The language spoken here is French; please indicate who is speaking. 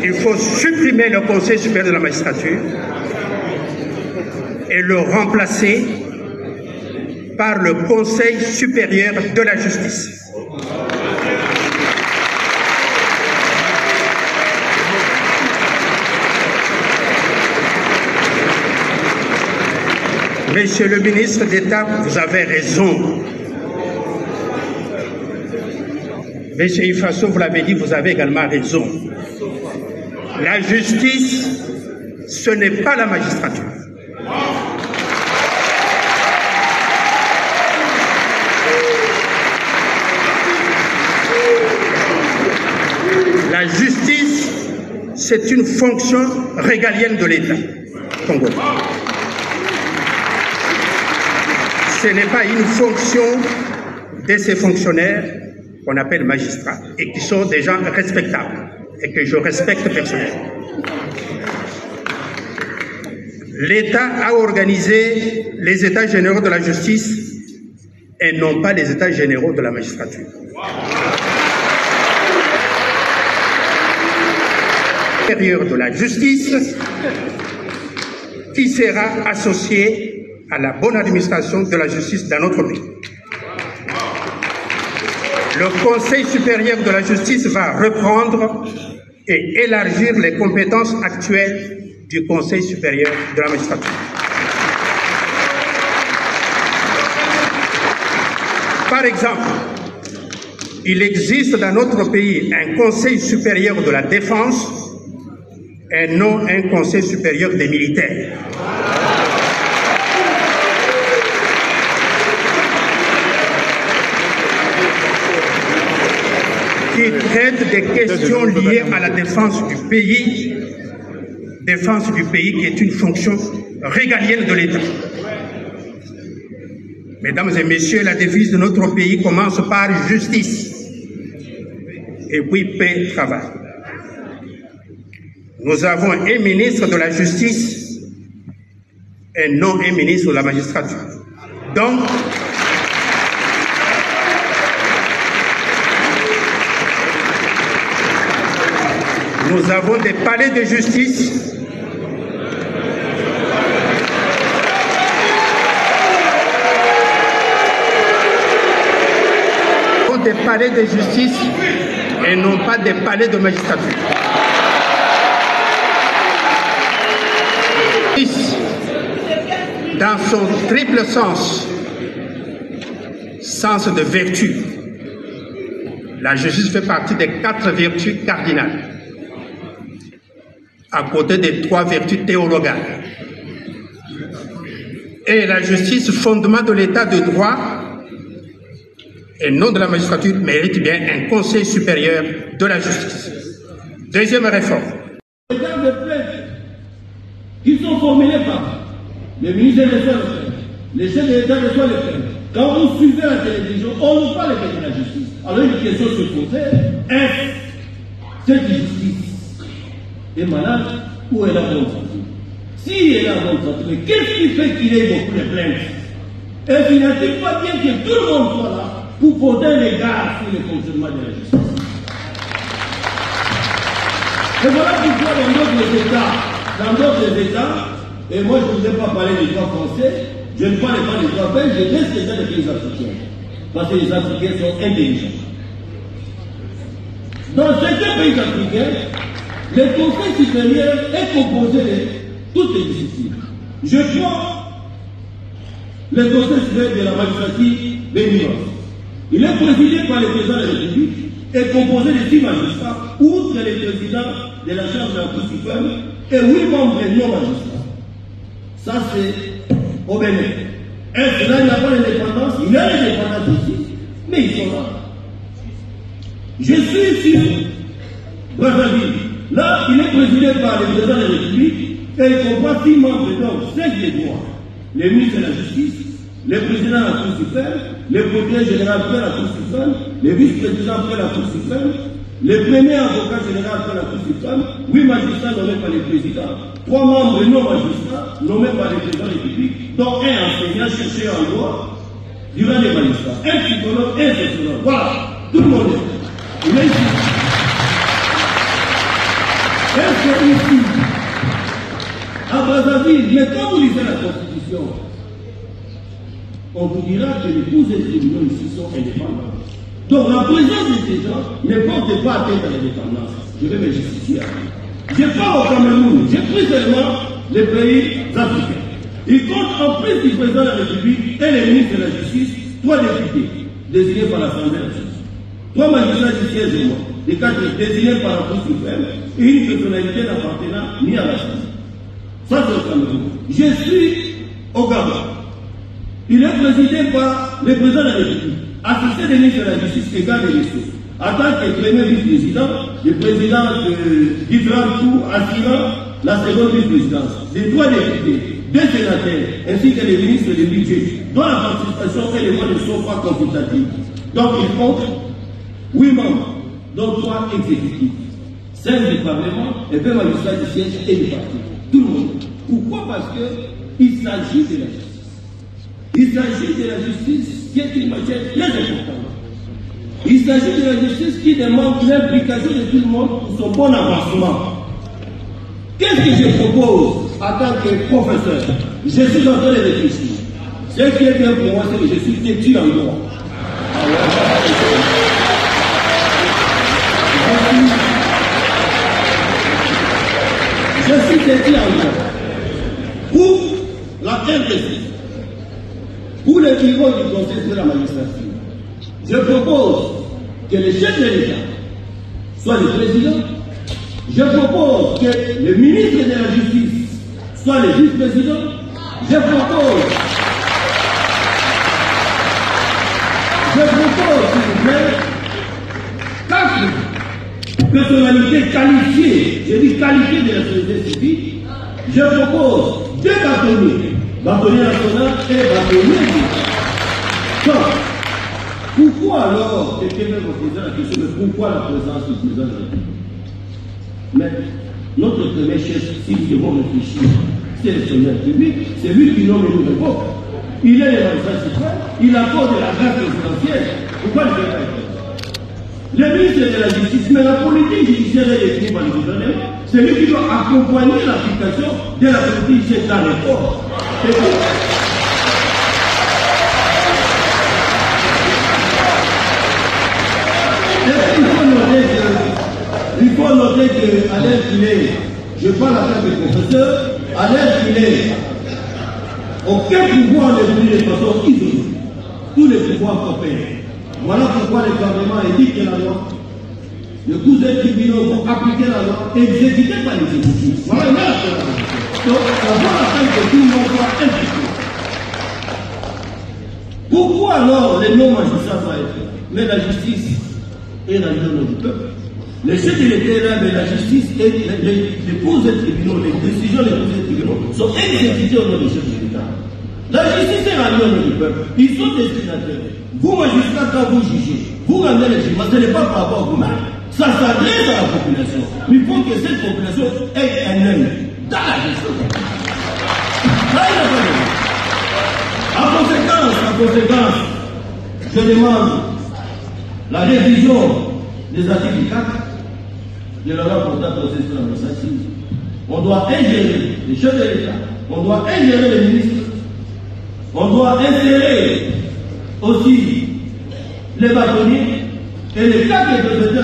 Speaker 1: Il faut supprimer le Conseil supérieur de la magistrature et le remplacer par le Conseil supérieur de la justice. Monsieur le ministre d'État, vous avez raison. Monsieur Ifasso, vous l'avez dit, vous avez également raison. La justice, ce n'est pas la magistrature. La justice, c'est une fonction régalienne de l'État congolais. Ce n'est pas une fonction de ces fonctionnaires qu'on appelle magistrats et qui sont des gens respectables et que je respecte personnellement. L'État a organisé les États généraux de la justice et non pas les États généraux de la magistrature. Supérieur de la justice qui sera associé à la bonne administration de la justice dans notre pays. Le Conseil supérieur de la justice va reprendre et élargir les compétences actuelles du Conseil supérieur de la magistrature. Par exemple, il existe dans notre pays un Conseil supérieur de la défense et non un Conseil supérieur des militaires. Qui traite des questions liées à la défense du pays qui est une fonction régalienne de l'État. Mesdames et messieurs, la devise de notre pays commence par justice et puis paix, travail. Nous avons un ministre de la justice et non un ministre de la magistrature. Donc, nous avons des palais de justice des palais de justice et non pas des palais de magistrature. Dans son triple sens de vertu, la justice fait partie des 4 vertus cardinales, à côté des 3 vertus théologales. Et la justice, fondement de l'état de droit, et non de la magistrature, mérite bien un conseil supérieur de la justice. Deuxième réforme.
Speaker 2: Les termes de plainte qui sont formulés par les ministres de l'État, les chefs de l'État reçoivent les plaintes. Quand vous suivez la télévision, on nous parle de la justice. Alors une question se posait, est-ce cette justice est malade ou elle a bonne santé? Si elle a bonne santé, mais qu'est-ce qui fait qu'il y ait beaucoup de plaintes? Et finalement, pas bien que tout le monde soit là pour porter un regard sur le fonctionnement de la justice. Et voilà pourquoi dans d'autres États, et moi je ne vous ai pas parlé des droits français, je ne parle pas des droits belges, je laisse les gens des pays africains. Parce que les Africains sont intelligents. Dans certains pays africains, le Conseil supérieur est composé de toutes les disciplines. Je prends le Conseil supérieur de la magistrature béninoise. Il est présidé par le président de la République et composé de 6 magistrats, outre le président de la Chambre de la Cour suprême et 8 membres non magistrats. Ça, c'est au Bénin. Est-ce que là, il n'y a pas d'indépendance? Il y a l'indépendance ici, mais ils sont là. Je suis sur Brazzaville. Là, il est présidé par le président de la République et il comprend 6 membres, donc 5 des droits. Le ministre de la Justice, le président de la Cour suprême, le procureur général près la Cour suprême, le vice-président près la Cour suprême, le premier avocat général près la Cour suprême, 8 magistrats nommés par le président, 3 membres non magistrats nommés par le président de la République, dont un enseignant cherché en droit durant les magistrats, un psychologue, un sociologue. Voilà, tout le monde est. Il est ici. Est-ce que ici, à Brazzaville, mais quand vous lisez la Constitution, on vous dira que les 12 tribunaux ici sont indépendants. Donc la présence de ces gens ne porte pas atteinte à l'indépendance. Je vais me justifier. Je pars au Cameroun, j'ai pris seulement les pays africains. Il compte en plus du président de la République et les ministres de la Justice, 3 députés désignés par l'Assemblée nationale, 3 magistrats du siège au moins, des 4 désignés par la Cour suprême et une personnalité n'appartenant ni à la justice. Ça c'est au Cameroun. Je suis au Gabon. Il est présidé par le président de la République, assisté des ministres de la Justice et garde des Sceaux. En tant que premier vice-président, le président de différents tours assurant la seconde vice-présidence, les 3 députés, 2 sénateurs, ainsi que les ministres du budget, dont la participation et les voix ne sont pas consultatives. Donc il compte 8 membres, dont 3 exécutifs, 5 du Parlement et 2 magistrats du siège et du parti. Tout le monde. Pourquoi? Parce qu'il s'agit de la justice. Il s'agit de la justice qui est une matière très importante. Il s'agit de la justice qui demande l'implication de tout le monde pour son bon avancement. Qu'est-ce que je propose en tant que professeur? Je suis en train de réfléchir. Ce qui est bien pour moi, c'est que je suis têtu en droit. Je suis têtu en droit. Pour la RDC, pour le niveau du Conseil de la magistrature, je propose que le chef de l'État soit le président. Je propose que le ministre de la Justice soit le vice-président. Je propose, s'il vous plaît, 4 personnalités qualifiées, je dis qualifiées de la société civile. Je propose 2 bâtonniers, bâtonnier national et bâtonnier d'État. Donc, pourquoi alors, quelqu'un me posait la question de pourquoi la présence du président de la République? Mais notre premier chef, si nous devons réfléchir, c'est le Seigneur public, c'est lui qui nomme nous l'époque. Il est le magistrat suprême, il accorde la grâce présidentielle. Pourquoi il ne fait pas être? Le ministre de la Justice, mais la politique judiciaire est définie par le gouvernement, c'est lui qui doit accompagner l'application de la politique judiciaire dans les corps. Il faut noter qu'à l'heure qu'il est, je parle en tant que professeur, à l'heure qu'il est, aucun pouvoir n'est venu de façon isolée. Tous les pouvoirs coopèrent. Voilà pourquoi le Parlement édicte la loi. Les 12 tribunaux vont appliquer la loi exécutée par l'exécutif. Voilà une autre. Donc, on doit attendre que tout le monde soit impliqué. Pourquoi alors les non-magistrats doivent être là? Mais la justice est dans le nom du peuple. Le chef de l'État est là, mais la justice et les causes des tribunaux, les décisions des causes des tribunaux sont exécutées au nom du chef de l'État. La justice est rendue au nom du peuple. Ils sont destinataires. Vous, magistrats, quand vous jugez, vous rendez le jugement, ce n'est pas par rapport à vous-même. Ça s'adresse à la population. Mais il faut que cette population ait un œil dans la gestion. Là, il n'a pas de En conséquence, je demande la révision des articles 4 de la loi portant processus administratif. On doit ingérer les chefs de l'État, on doit ingérer les ministres, on doit insérer aussi les bâtonniers et les 4 représentants